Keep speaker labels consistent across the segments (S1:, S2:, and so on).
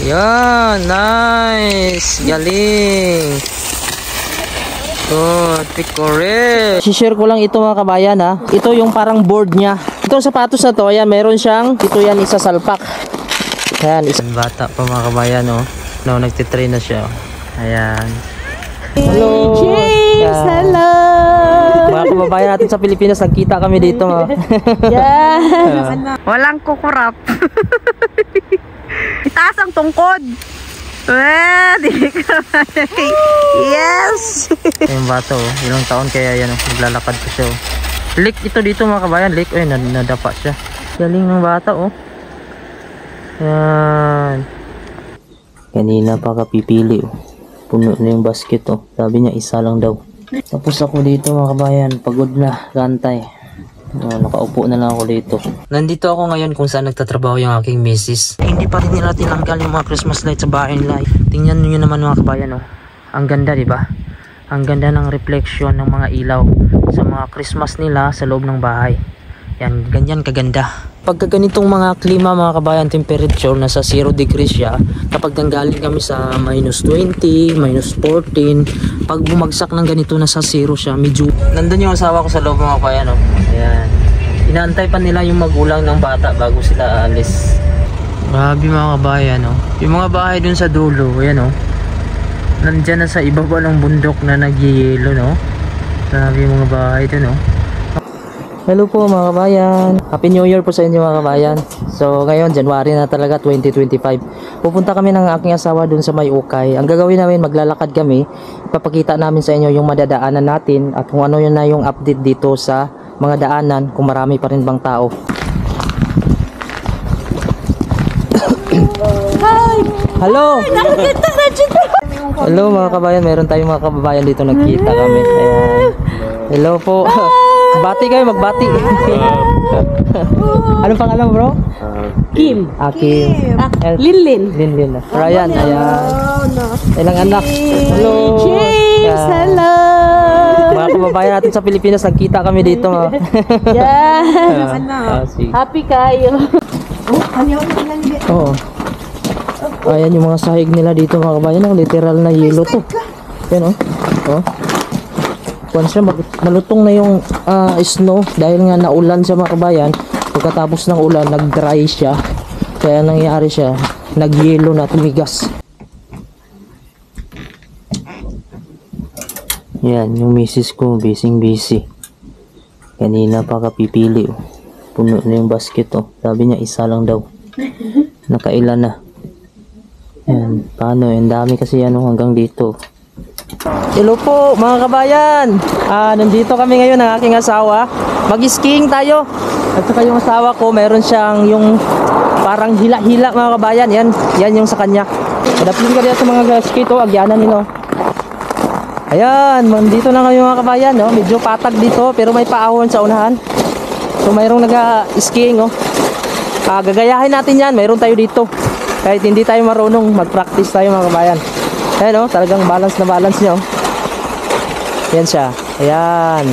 S1: Yan, nice. Galing. Good, pick correct. I-share ko lang ito mga kabayan ha. Ito yung parang board niya. Itong sapatos na to, ayan, meron siyang, ito yan, isa salpak. Ayan, isa. Bata pa mga kabayan, oh. No, nagtitrain na siya. Ayan. Hello.
S2: James, hello.
S1: Mga kababayan natin sa Pilipinas, nagkita kami dito.
S2: Yeah. Walang kukurap. Itaas ang tungkod. Yes.
S1: Yung bata, oh. Ilang taon kaya yan, oh. Naglalakad pa siya, oh. Leak ito dito mga kabayan. Leak, ay, nadapa siya. Galing ng bata, oh. Yan. Kanina pa kapipili, oh. Puno na yung basket, oh. Sabi niya isa lang daw. Tapos ako dito mga kabayan, pagod na, gantay. Nakaupo na lang ako dito. Nandito ako ngayon kung saan nagtatrabaho yung aking misis. Hindi pa rin nila tinanggal yung mga Christmas lights sa bahay nila. Tingnan nyo naman mga kabayan, oh. Ang ganda, diba? Ang ganda ng reflection ng mga ilaw sa mga Christmas nila sa loob ng bahay. Yan, ganyan kaganda. Pagka ganitong mga klima mga kabayan, temperature nasa 0 degrees siya, kapag nanggaling kami sa minus 20, minus 14, pag bumagsak ng ganito nasa 0 siya, medyo nandun yung asawa ko sa loob mga kabayan, oh. Ayan. Inaantay pa nila yung magulang ng bata bago sila aalis. Grabe mga kabayan, oh. Yung mga bahay dun sa dulo, ayan, oh. Nandyan na sa ibaba ng bundok na nagyayelo, no. Grabe yung mga bahay dun, oh. Hello po mga kabayan. Happy New Year po sa inyo mga kabayan. So ngayon January na talaga 2025. Pupunta kami ng aking asawa dun sa May Ukay. Ang gagawin namin, maglalakad kami. Ipapakita namin sa inyo yung madadaanan natin at kung ano yun na yung update dito sa mga daanan, kung marami pa rin bang tao.
S2: Hi.
S1: Hello.
S2: Nakikita na dito.
S1: Hello mga kabayan, meron tayong mga kababayan dito, nagkita kami. Ayan. Hello po. Bati kayo, magbati. Anong pangalan bro?
S2: Kim.
S1: Kim.
S2: Linlin.
S1: Linlin. Ryan, ayan. Ilang anak? Hello.
S2: James, hello.
S1: Mga kababayan natin sa Pilipinas, nagkita kami dito.
S2: Yeah.
S1: Sige.
S2: Happy kayo.
S1: Oo. Ayan yung mga sahig nila dito mga kabayan. Literal na yelo to. Yan, oh. Kung siya, malutong na yung snow dahil nga naulan sa mga kabayan. Pagkatapos ng ulan, nag-dry siya. Kaya nangyari siya, nag-yelo na, tumigas. Yan, yung misis ko, busy. Kanina pa kapipili, oh. Puno na yung basket, oh. Sabi niya, isa lang daw. Nakailan na. Yan, paano? Ang dami kasi yan, oh, hanggang dito. Hello po mga kabayan. Nandito kami ngayon ng aking asawa. Mag-skiing tayo. At saka yung asawa ko, meron siyang yung parang hila-hila mga kabayan. Yan yung sa kanya. Adapin ka dito sa mga skate, oh, agyanan nino. Ayan, nandito na kayo mga kabayan, no? Medyo patag dito pero may paahon sa unahan. So mayroong nag-skiing, oh. Gagayahin natin yan, mayroon tayo dito. Kahit hindi tayo marunong, mag-practice tayo mga kabayan. Ayan, oh, talagang balance na balance niya, oh. Yan siya. Ayan.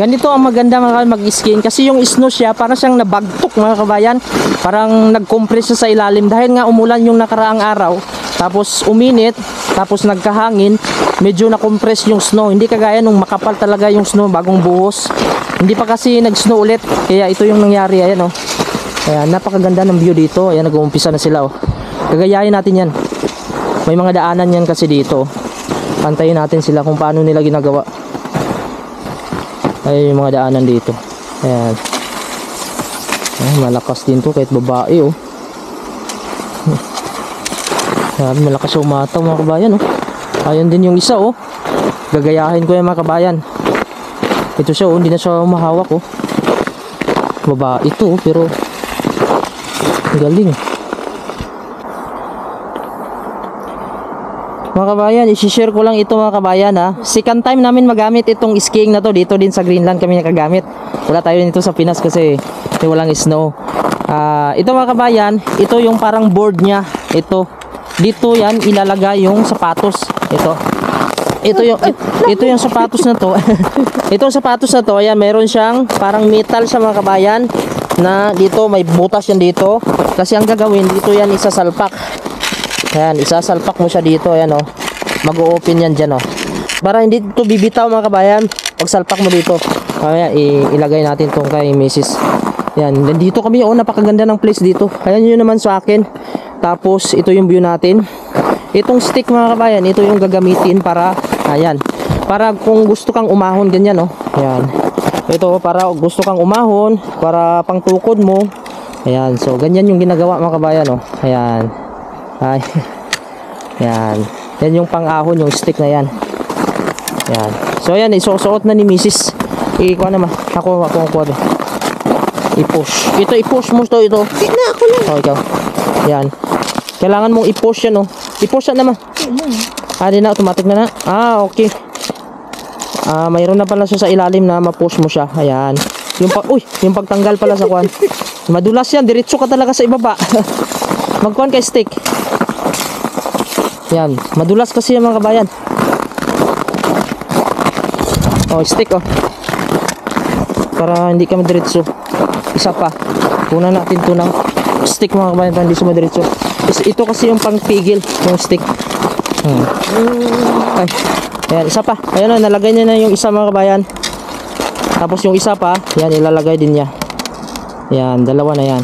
S1: Ganito ang maganda mag-skiing kasi yung snow siya parang siyang nabagtok mga kabayan. Parang nag-compress siya sa ilalim dahil nga umulan yung nakaraang araw. Tapos uminit, tapos nagkahangin, medyo na-compress yung snow. Hindi kagaya nung makapal talaga yung snow bagong buhos. Hindi pa kasi nag-snow ulit. Kaya ito yung nangyari. Ayan, oh. Ayan, napakaganda ng view dito. Ayan, nag-uumpisa na sila, oh. Gagayahin natin yan. May mga daanan yan kasi dito. Pantayin natin sila kung paano nila ginagawa. Ayan yung mga daanan dito. Ayan. Ayan, malakas din to kahit babae, oh. Ayan, malakas umataw mga kabayan, oh. Ayan din yung isa, oh. Gagayahin ko yan mga kabayan. Ito siya, oh. Hindi na siya umahawak, oh. Babae ito, oh. Pero galing. Mga kabayan, isi-share ko lang ito mga kabayan, ha. Second time namin magamit itong skiing na to. Dito din sa Greenland kami nakagamit. Wala tayo nito sa Pinas kasi walang snow. Ito mga kabayan, ito yung parang board niya. Ito. Dito yan ilalagay yung sapatos. Ito yung sapatos na to. Itong sapatos na to, ayan, meron siyang parang metal sa mga kabayan. na dito may butas yan dito. Kasi ang gagawin dito yan isasalpak. Ayan, isasalpak mo siya dito. Ayan oh. Mag-o-open yan dyan oh. Para hindi ito bibitaw mga kabayan. Pag salpak mo dito. Kaya ilagay natin tong kay Mrs. Yan, dito kami oh, napakaganda ng place dito. Ayan yun naman sa akin. Tapos ito yung view natin. Itong stick mga kabayan, ito yung gagamitin para, ayan, para kung gusto kang umahon ganyan oh. Ayan. Ito para gusto kang umahon, para pang tukod mo. Ayan, so ganyan yung ginagawa mga kabayan oh. Ayan. Ay. Ayan. Yan yung pang-ahon, yung stick na yan. Ayan. So ayan, isusuot na ni Mrs. Ikuha naman. Ako kuha. I-push. Ito i-push mo to ito.
S2: Hindi na, ako lang.
S1: Oh, ikaw. Ayan. Kailangan mong i-push yan oh. I-push yan naman. Di na, automatic na na. Okay. Mayroon na pala siya sa ilalim na ma-push mo siya. Ayan. Yung pagtanggal pala sa kuwan. Madulas yan, diretso ka talaga sa ibaba. Magkuhan kay stick. Yan, madulas kasi yung mga kabayan. Stick oh. Para hindi ka madiretso. Isa pa. Kunan natin to ng stick mga kabayan para hindi siya madiretso. Ito kasi yung pangpigil, yung stick. Ay. Ayan, isa pa. Ayan na, nalagay niya na yung isa mga kabayan. Tapos yung isa pa, yan, ilalagay din niya. Yan, dalawa na yan.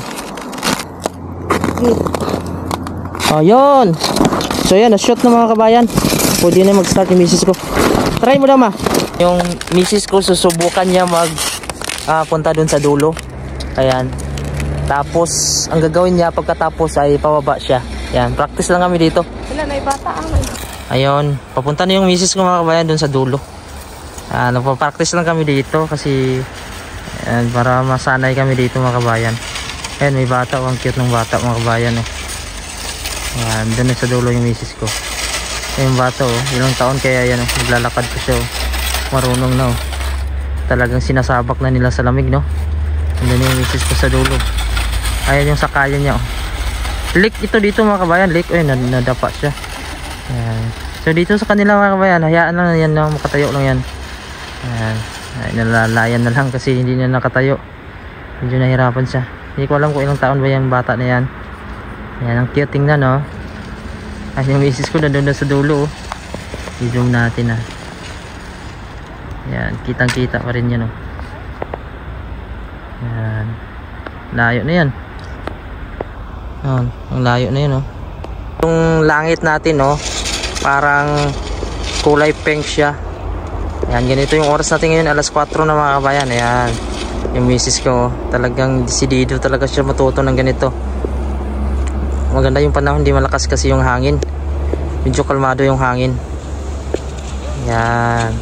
S1: Yun. So yan, na-shoot na mga kabayan. Pwede na mag-start yung misis ko. Try mo daw ma. Yung misis ko, susubukan niya punta dun sa dulo. Ayan. Tapos, ang gagawin niya pagkatapos ay pababa siya. Yan, practice lang kami dito.
S2: Wala na bata
S1: Ayun, papunta na yung misis ko mga kabayan dun sa dulo. Nagpa-practice lang kami dito kasi para masanay kami dito mga kabayan. Ayan, may bata. Ang cute ng bata mga kabayan. Ayan, dun na sa dulo yung misis ko. Yung bata ilang taon kaya yan naglalakad ko siya marunong na talagang sinasabak na nila sa lamig no. Andun yung misis ko sa dulo. Ayan yung sakayan niya Lake ito dito mga kabayan. Lake nadapa siya. Ayan. So dito sa kanila mga kabayan, hayaan lang yan na makatayo lang yan. Ayan. Nalalayan na lang kasi hindi na nakatayo. Medyo nahirapan siya. Hindi ko alam kung ilang taon ba yung bata na yan. Ayan, ang cute tingnan no. Ayan yung misis ko na doon sa dulo i-zoom natin Ayan, kitang kita pa rin yan Ayan. Layo na yan. Ayan, ang layo na yan Yung langit natin parang kulay pink siya. Ayan, ganito yung oras natin ngayon, alas 4 na mga kabayan. Ayan, yung misis ko talagang desidido talaga siya matuto ng ganito. Maganda yung panahon, hindi malakas kasi yung hangin. Medyo kalmado yung hangin. Ayan.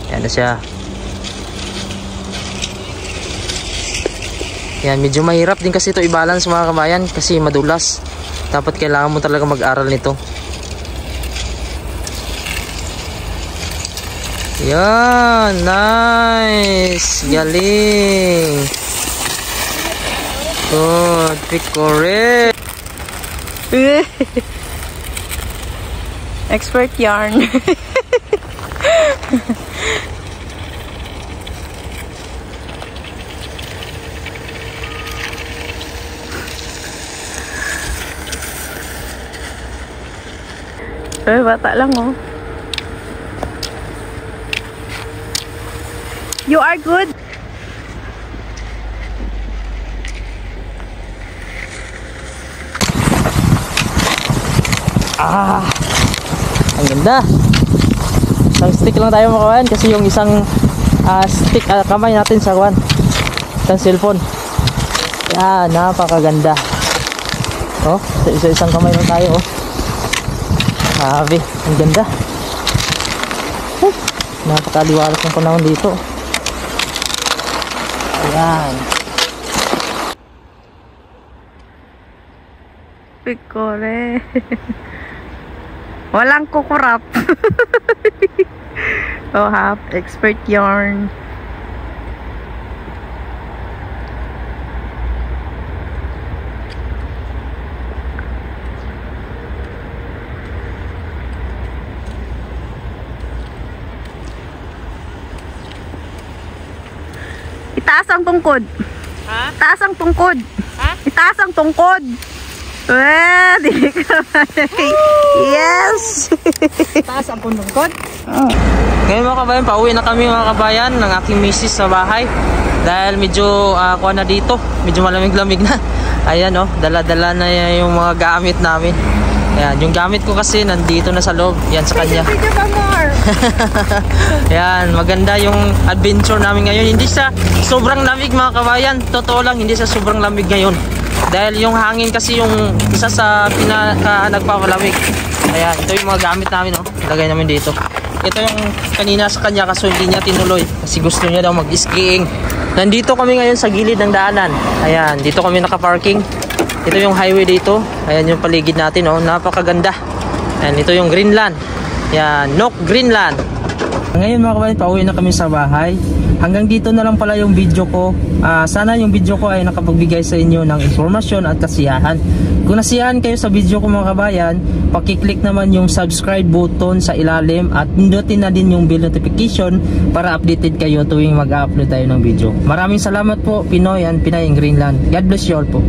S1: Ayan na siya. Ayan, medyo mahirap din kasi ito i-balance mga kabayan kasi madulas. Dapat kailangan mo talaga mag-aral nito. Ayan, nice. Galing. Good, pick correct.
S2: Expert yarn. Bata lang You are good.
S1: Ang ganda. Isang stick lang tayo mga kawan kasi yung isang stick kamay natin sa kawan, isang cellphone. Yan, napakaganda. Isang kamay lang tayo Grabe, ang ganda. Napakaliwalas ng panahon dito. Ayan.
S2: Pikore. Walang kukurap. Expert yarn. Itaas ang tungkod.
S3: Ha?
S2: Itaas ang tungkod.
S3: Ha?
S2: Itaas ang tungkod. Di ka. Yes!
S3: Taas ang punungkod.
S1: Ngayon mga kabayan, pauwi na kami mga kabayan ng aking misis sa bahay. Dahil medyo kuha na dito, medyo malamig-lamig na. Ayan oh, dala-dala na yung mga gamit namin. Ayan, yung gamit ko kasi nandito na sa loob. Yan sa kanya.
S3: Video ka more.
S1: Ayan, maganda yung adventure namin ngayon. Hindi siya sobrang lamig mga kabayan. Totoo lang, hindi siya sobrang lamig ngayon. Dahil yung hangin kasi yung isa sa pinaka nagpapalamig. Ayan, ito yung mga gamit namin oh. Lagay namin dito. Ito yung kanina sa kanya kaso hindi niya tinuloy kasi gusto niya daw mag-skiing. Nandito kami ngayon sa gilid ng daanan. Ayan, dito kami naka-parking. Ito yung highway dito. Ayan yung paligid natin oh, napakaganda. Ayan, ito yung Greenland. Ayan, Nook Greenland. Ngayon mga kabayan, pauwi na kami sa bahay. Hanggang dito na lang pala yung video ko. Sana yung video ko ay nakapagbigay sa inyo ng informasyon at kasiyahan. Kung nasiyahan kayo sa video ko mga kabayan, pakiclick naman yung subscribe button sa ilalim at pindutin na din yung bell notification para updated kayo tuwing mag-upload tayo ng video. Maraming salamat po Pinoy and Pinay in Greenland. God bless you all po.